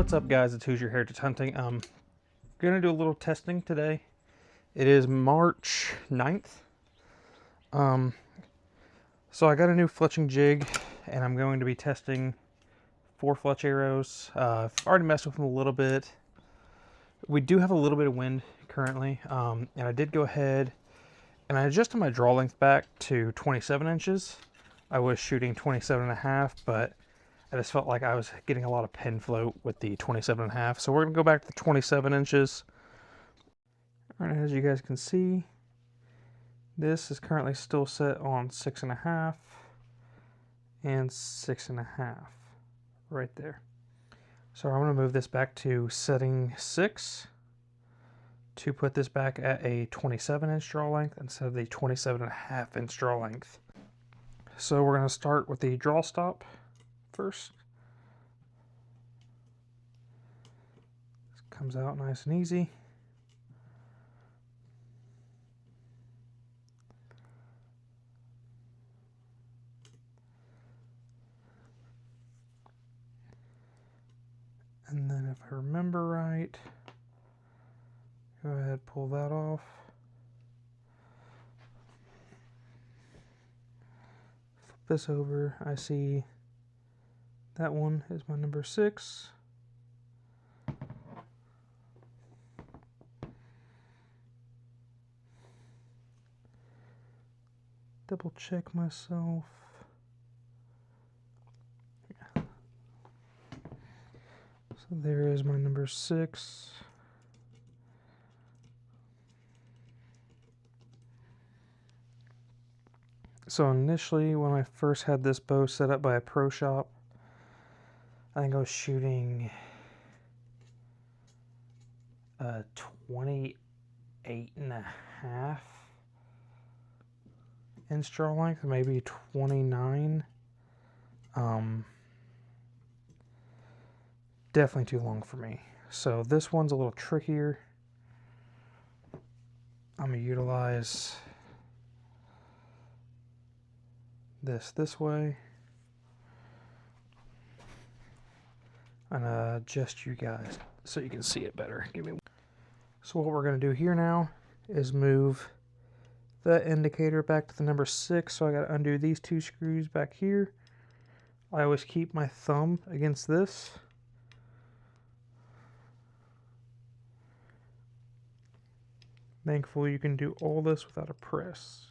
What's up, guys? It's Who's Your Heritage Hunting. Gonna do a little testing today. It is March 9th. So I got a new fletching jig and I'm going to be testing 4 fletch arrows. I've already messed with them a little bit. We do have a little bit of wind currently, and I did go ahead and I adjusted my draw length back to 27 inches. I was shooting 27.5, but I just felt like I was getting a lot of pin float with the 27.5. So we're gonna go back to the 27 inches. All right, as you guys can see, this is currently still set on 6.5 and 6.5 right there. So I'm gonna move this back to setting 6 to put this back at a 27-inch draw length instead of the 27.5-inch draw length. So we're gonna start with the draw stop first. This comes out nice and easy. And then if I remember right, go ahead, pull that off. Flip this over. I see that one is my number 6. Double check myself. Yeah. So there is my number 6. So initially, when I first had this bow set up by a pro shop, I think I was shooting 28.5 inch draw length, maybe 29. Definitely too long for me. So this one's a little trickier. I'm gonna utilize this way and adjust you guys so you can see it better. So what we're gonna do here now is move that indicator back to the number 6. So I gotta undo these 2 screws back here. I always keep my thumb against this. Thankfully, you can do all this without a press.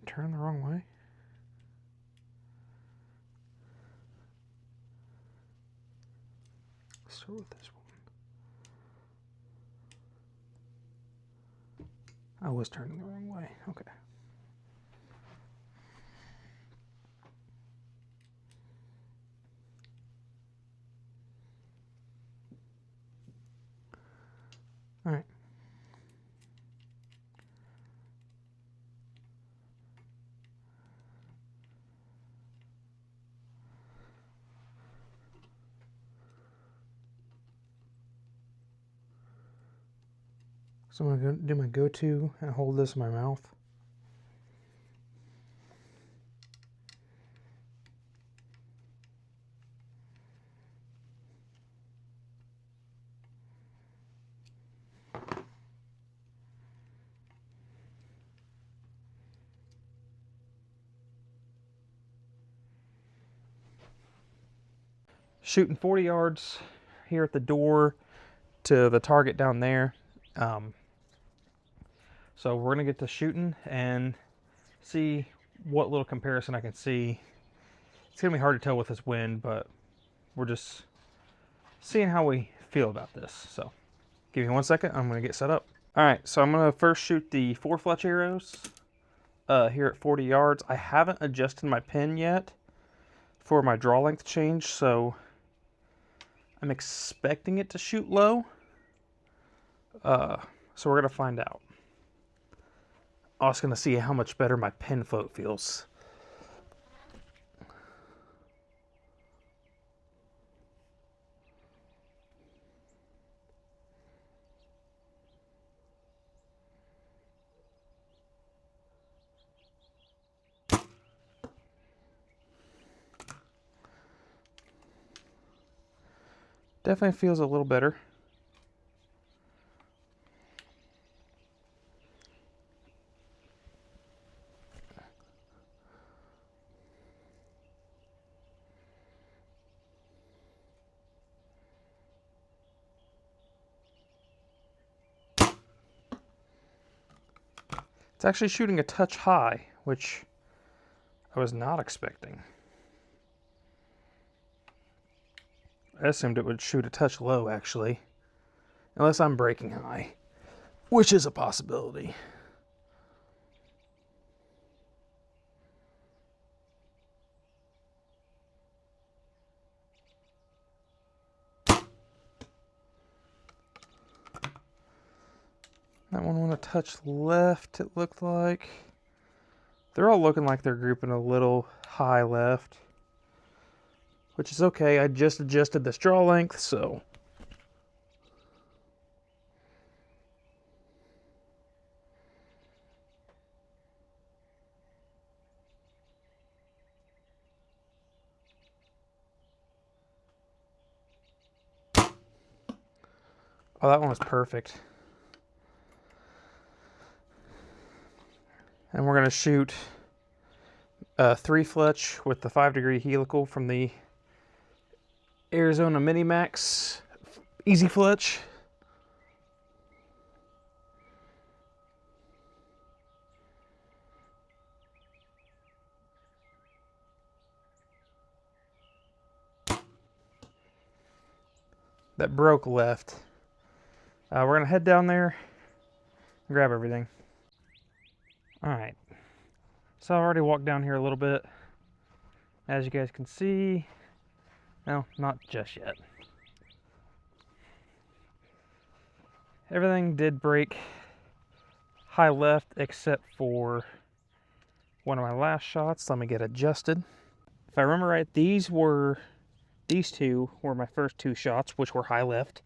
I turned the wrong way. Let's start with this one. I was turning the wrong way. Okay. All right. So I'm going to do my go-to and hold this in my mouth. Shooting 40 yards here at the door to the target down there. So we're gonna get to shooting and see what little comparison I can see. It's gonna be hard to tell with this wind, but we're just seeing how we feel about this. So give me 1 second, I'm gonna get set up. All right, so I'm gonna first shoot the 4 fletch arrows here at 40 yards. I haven't adjusted my pin yet for my draw length change, so I'm expecting it to shoot low. So we're gonna find out. Also gonna see how much better my pin float feels. Definitely feels a little better. It's actually shooting a touch high, which I was not expecting. I assumed it would shoot a touch low, actually. Unless I'm breaking high, which is a possibility. That one went a touch left, it looked like. They're all looking like they're grouping a little high left, which is okay. I just adjusted the straw length, so. Oh, that one was perfect. And we're gonna shoot a 3 fletch with the 5-degree helical from the Arizona Mini Max Easy Fletch. That broke left. We're gonna head down there and grab everything. All right. So I've already walked down here a little bit. As you guys can see, no, not just yet. Everything did break high left except for one of my last shots. Let me get adjusted. If I remember right, these two were my first 2 shots, which were high left.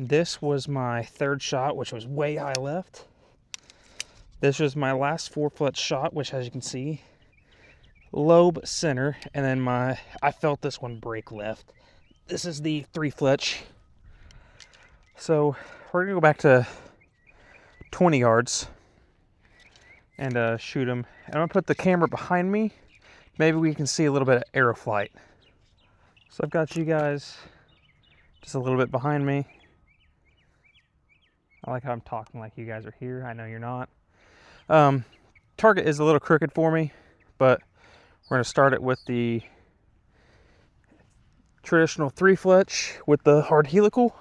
This was my 3rd shot, which was way high left. This was my last 4 fletch shot, which, as you can see, lobe center, and then I felt this one break left. This is the 3 fletch. So we're gonna go back to 20 yards and shoot them. And I'm gonna put the camera behind me. Maybe we can see a little bit of arrow flight. So I've got you guys just a little bit behind me. I like how I'm talking like you guys are here. I know you're not. Target is a little crooked for me, but we're going to start it with the traditional 3 fletch with the hard helical.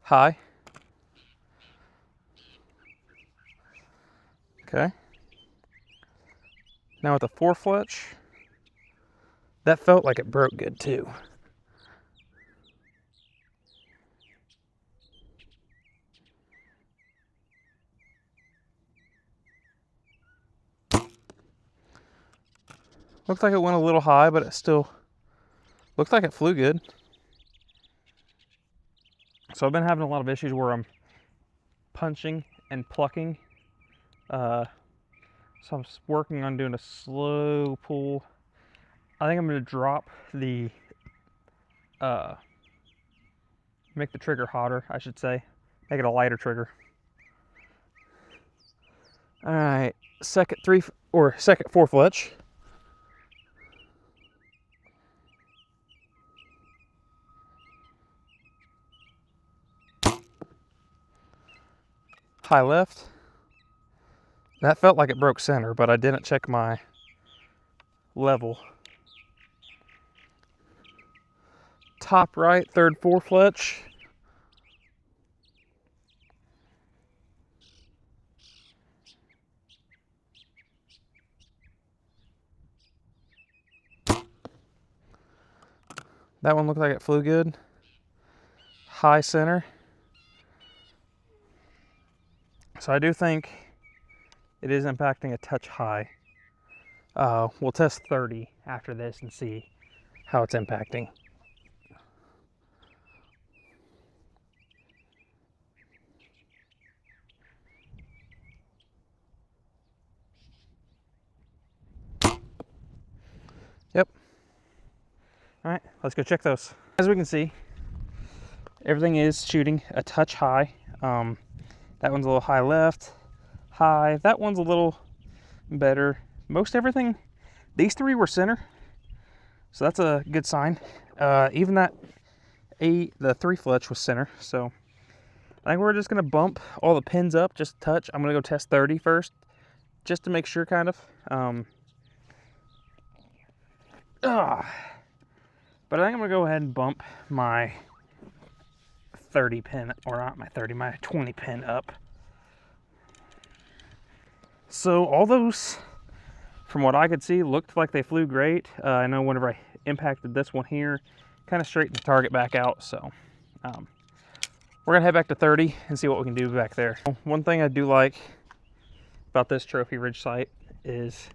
High. Okay. Now with the 4 fletch, that felt like it broke good too. Looks like it went a little high, but it still looks like it flew good. So I've been having a lot of issues where I'm punching and plucking. So I'm working on doing a slow pull. I think I'm going to drop the, make the trigger hotter, I should say. Make it a lighter trigger. All right, second 4 fletch. High left. That felt like it broke center, but I didn't check my level. Top right, 3rd 4 fletch. That one looked like it flew good. High center. So I do think it is impacting a touch high. We'll test 30 after this and see how it's impacting. All right, let's go check those. As we can see, everything is shooting a touch high. That one's a little high left, high. That one's a little better. Most everything, these three were center, so that's a good sign. Even that the 3 fletch was center, so I think we're just gonna bump all the pins up just a touch. I'm gonna go test 30 first, just to make sure, kind of. But I think I'm gonna go ahead and bump my 30 pin, or not my 30, my 20 pin up. So all those, from what I could see, looked like they flew great. I know whenever I impacted this one here, kind of straightened the target back out. So we're gonna head back to 30 and see what we can do back there. One thing I do like about this Trophy Ridge sight is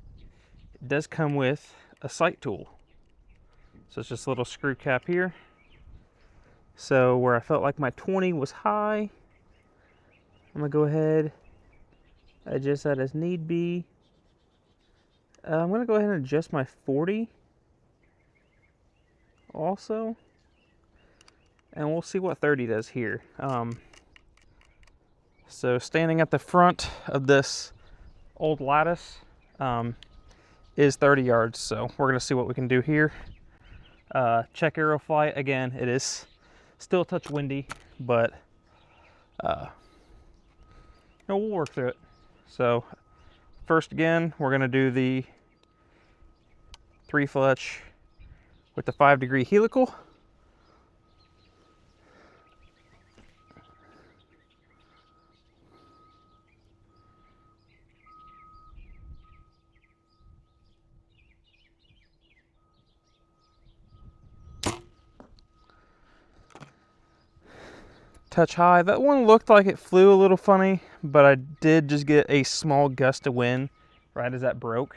it does come with a sight tool. So it's just a little screw cap here. So where I felt like my 20 was high, I'm gonna go ahead, adjust that as need be. I'm gonna go ahead and adjust my 40 also, and we'll see what 30 does here. So standing at the front of this old lattice is 30 yards, so we're gonna see what we can do here. Check arrow flight, again, it is still a touch windy, but we'll work through it. So first, again, we're gonna do the 3 fletch with the 5-degree helical. Touch high. That one looked like it flew a little funny, but I did just get a small gust of wind right as that broke.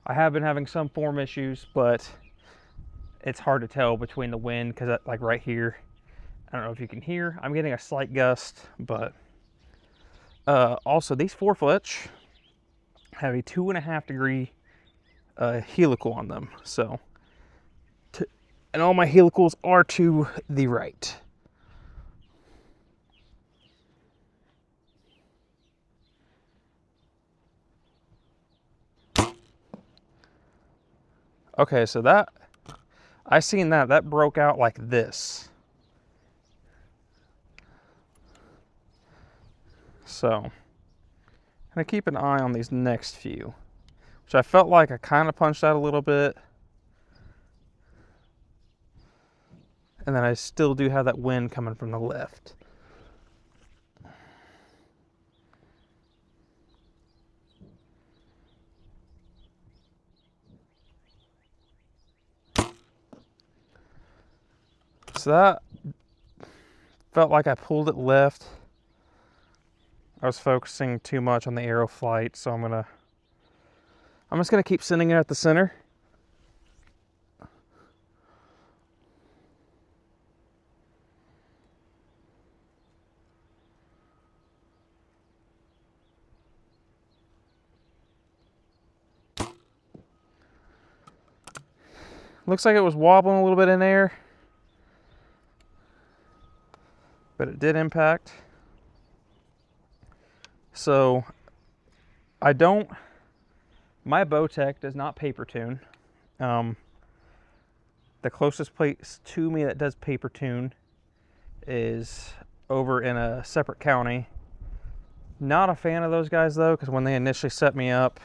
I have been having some form issues, but it's hard to tell between the wind, because like right here, I don't know if you can hear, I'm getting a slight gust. But also these 4 fletch have a 2.5-degree helical on them, so and all my helicals are to the right. Okay, so that, I seen that broke out like this. So I'm gonna keep an eye on these next few, which I felt like I kind of punched out a little bit. And then I still do have that wind coming from the left. So that felt like I pulled it left. I was focusing too much on the arrow flight, so I'm just gonna keep sending it at the center. Looks like it was wobbling a little bit in air, but it did impact. So my Bowtech does not paper tune. The closest place to me that does paper tune is over in a separate county. Not a fan of those guys though, because when they initially set me up,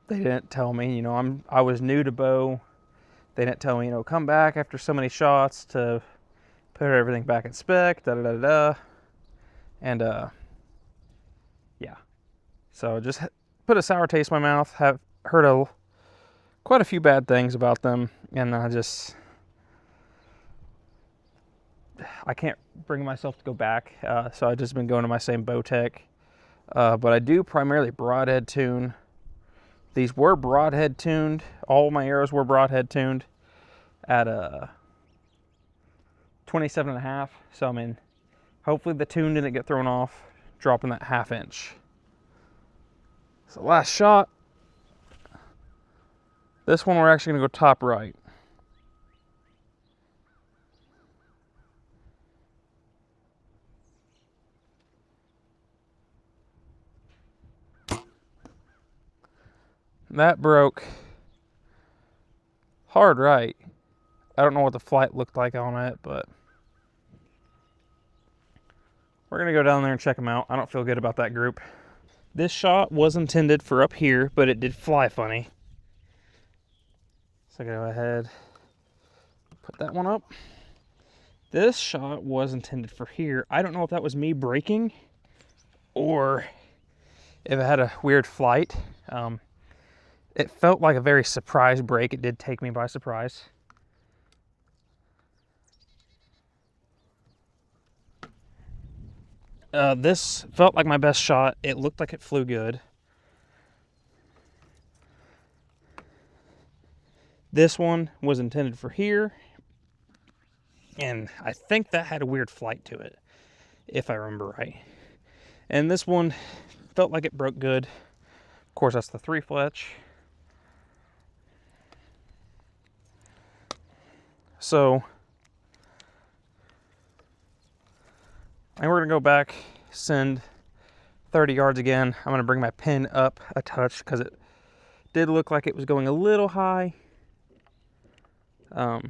they didn't tell me, I was new to bow. They didn't tell me, come back after so many shots to put everything back in spec, da da da da. And yeah. So just put a sour taste in my mouth. Have heard quite a few bad things about them, and I can't bring myself to go back. So I've just been going to my same Bowtech. But I do primarily broadhead tune. These were broadhead tuned. All my arrows were broadhead tuned at 27.5. So I mean, hopefully the tune didn't get thrown off dropping that 1/2 inch. So last shot. This one we're actually gonna go top right. That broke hard right. I don't know what the flight looked like on it, but we're gonna go down there and check them out. I don't feel good about that group. This shot was intended for up here, but it did fly funny. So go ahead, put that one up. This shot was intended for here. I don't know if that was me braking or if it had a weird flight. It felt like a very surprise break. It did take me by surprise. This felt like my best shot. It looked like it flew good. This one was intended for here, and I think that had a weird flight to it, if I remember right. And this one felt like it broke good. Of course, that's the 3 fletch. So, and we're gonna go back, send 30 yards again. I'm gonna bring my pin up a touch because it did look like it was going a little high. Go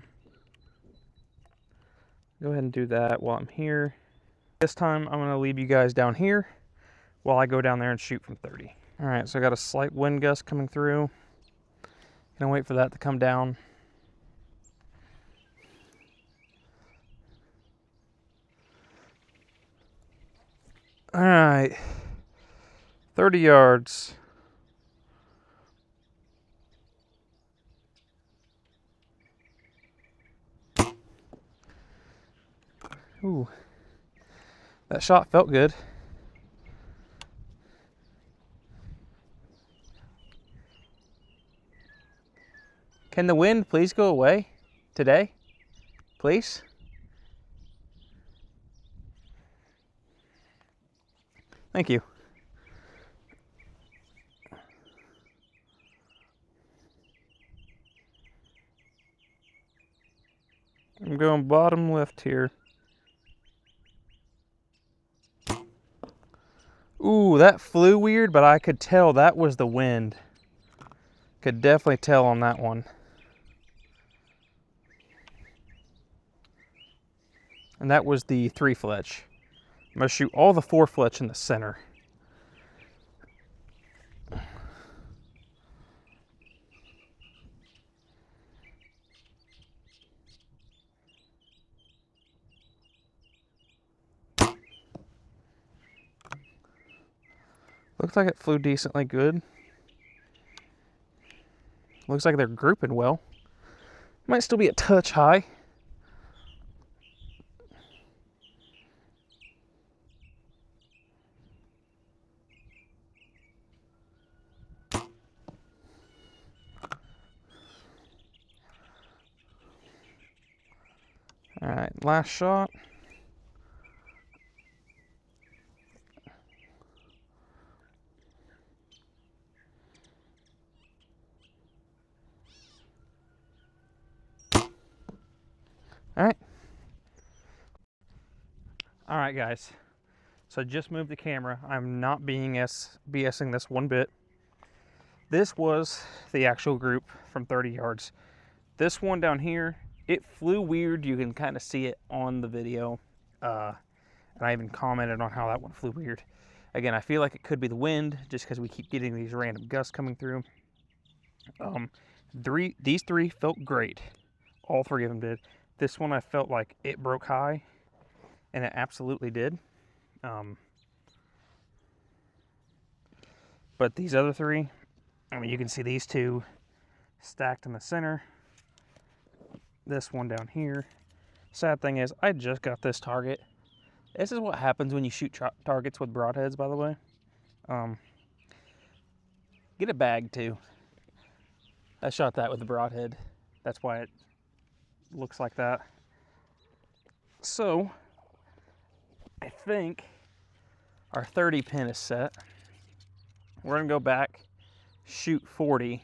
ahead and do that while I'm here. This time I'm gonna leave you guys down here while I go down there and shoot from 30. All right, so I got a slight wind gust coming through. Gonna wait for that to come down. All right, 30 yards. Ooh, that shot felt good. Can the wind please go away today? Please? Thank you. I'm going bottom left here. Ooh, that flew weird, but I could tell that was the wind. Could definitely tell on that one. And that was the 3 fletch. I'm gonna shoot all the 4 fletch in the center. Looks like it flew decently good. Looks like they're grouping well. Might still be a touch high. All right, last shot. All right. All right, guys. So I just moved the camera. I'm not BSing this one bit. This was the actual group from 30 yards. This one down here, it flew weird. You can kind of see it on the video. And I even commented on how that one flew weird. Again, I feel like it could be the wind just because we keep getting these random gusts coming through. These 3 felt great. All 3 of them did. This one I felt like it broke high, and it absolutely did. But these other 3, I mean, you can see these 2 stacked in the center. This one down here. Sad thing is, I just got this target. This is what happens when you shoot targets with broadheads, by the way. Get a bag too. I shot that with the broadhead. That's why it looks like that. So, I think our 30 pin is set. We're gonna go back, shoot 40,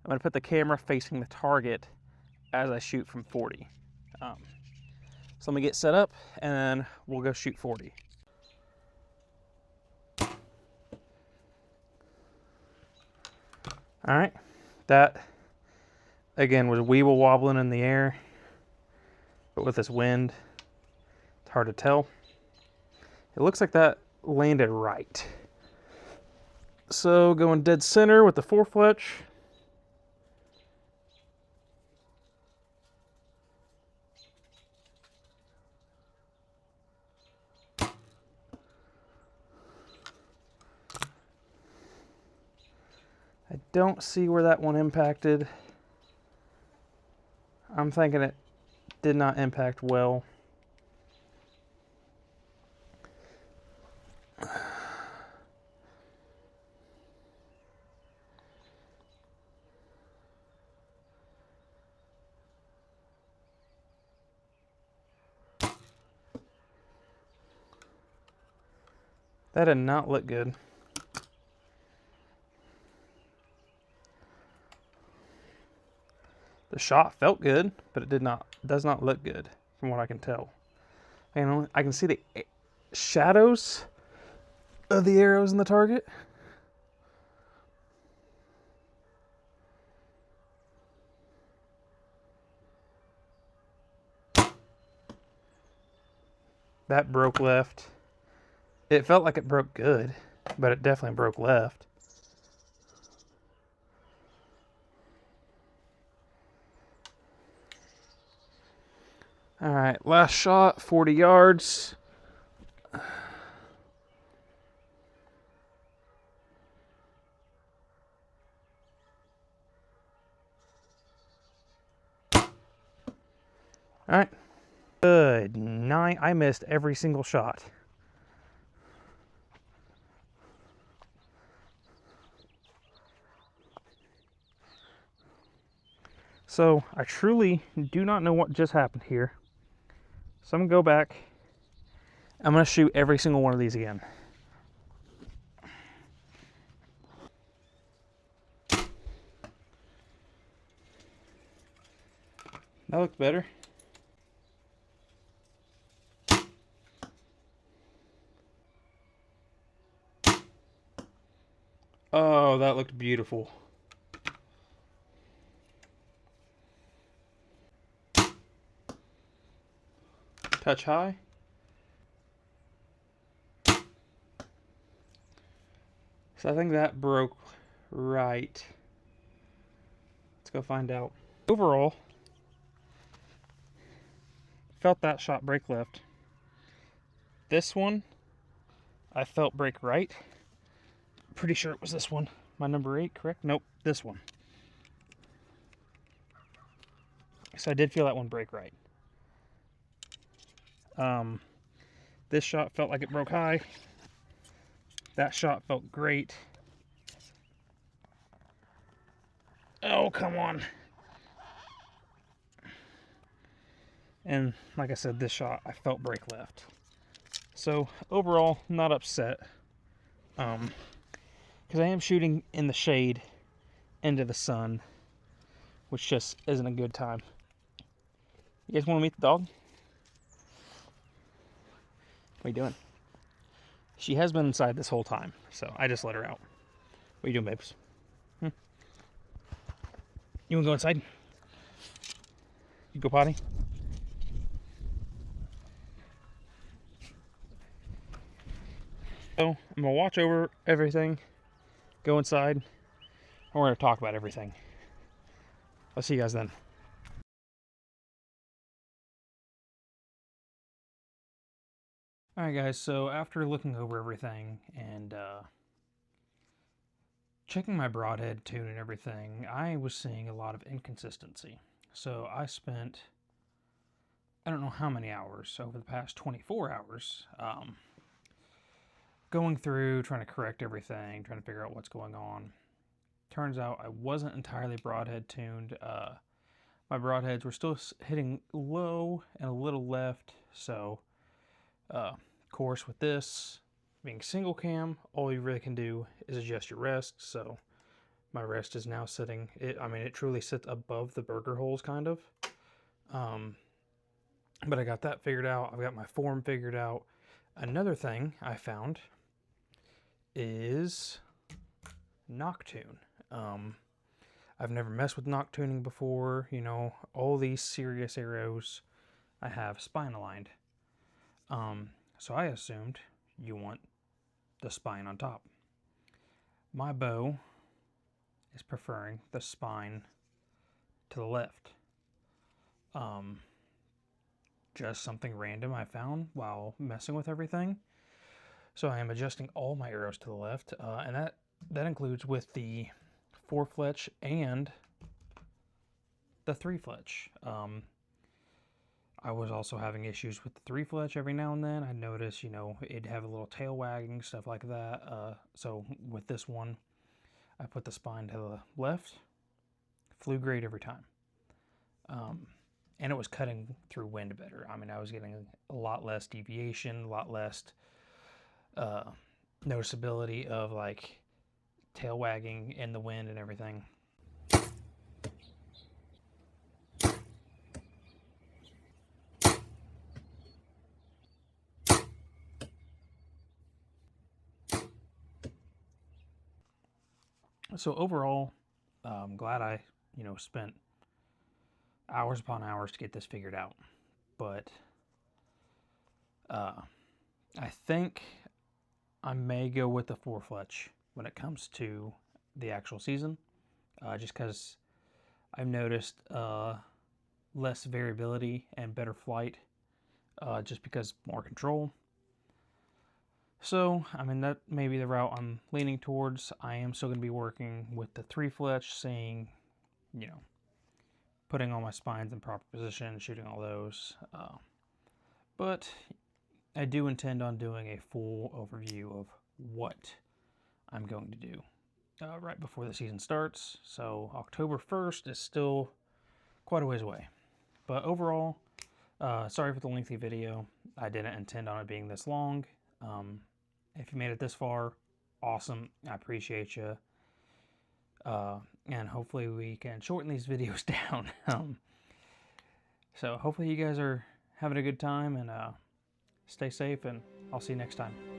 I'm going to put the camera facing the target as I shoot from 40. So let me get set up and then we'll go shoot 40. All right, that again was weeble wobbling in the air, but with this wind, it's hard to tell. It looks like that landed right. So going dead center with the 4 fletch. I don't see where that one impacted. I'm thinking it did not impact well. That did not look good. The shot felt good, but it does not look good from what I can tell. I can see the shadows of the arrows in the target. That broke left. It felt like it broke good, but it definitely broke left. All right, last shot, 40 yards. All right, good night. I missed every single shot. So I truly do not know what just happened here. So I'm gonna go back. I'm gonna shoot every single one of these again. That looks better. Oh, that looked beautiful. Touch high. So I think that broke right. Let's go find out. Overall, felt that shot break left. This one, I felt break right. Pretty sure it was this one. My number 8, correct? Nope, this one. So I did feel that one break right. This shot felt like it broke high. That shot felt great. Oh, come on. And like I said, this shot, I felt break left. So overall, not upset. Because I am shooting in the shade into the sun, which just isn't a good time. You guys want to meet the dog? What are you doing? She has been inside this whole time, so I just let her out. What are you doing, babes? You want to go inside? You go potty? So I'm gonna watch over everything, go inside, and we're gonna talk about everything. I'll see you guys then. Alright guys, so after looking over everything and checking my broadhead tune and everything, I was seeing a lot of inconsistency. So I spent, I don't know how many hours over the past 24 hours going through, trying to correct everything, trying to figure out what's going on. Turns out I wasn't entirely broadhead tuned. My broadheads were still hitting low and a little left, so of course with this being single cam, all you really can do is adjust your rest. So my wrist is now sitting, I mean, it truly sits above the burger holes, kind of. But I got that figured out. I've got my form figured out. Another thing I found is Noctune. I've never messed with Noctuning before. You know, all these serious arrows I have spine aligned. So I assumed you want the spine on top. My bow is preferring the spine to the left. Just something random I found while messing with everything. So I am adjusting all my arrows to the left, and that includes with the 4 fletch and the 3 fletch. I was also having issues with the 3 fletch every now and then. I noticed, you know, it'd have a little tail wagging, stuff like that. So with this one, I put the spine to the left. Flew great every time. And it was cutting through wind better. I mean, I was getting a lot less deviation, a lot less noticeability of like tail wagging in the wind and everything. So overall, I'm glad I, you know, spent hours upon hours to get this figured out. But I think I may go with the 4 fletch when it comes to the actual season, just because I've noticed less variability and better flight, just because more control. So, I mean, that may be the route I'm leaning towards. I am still going to be working with the 3 fletch, seeing, you know, putting all my spines in proper position, shooting all those. But I do intend on doing a full overview of what I'm going to do right before the season starts. So October 1st is still quite a ways away. But overall, sorry for the lengthy video. I didn't intend on it being this long. If you made it this far, awesome. I appreciate you. And hopefully we can shorten these videos down. So hopefully you guys are having a good time, and stay safe, and I'll see you next time.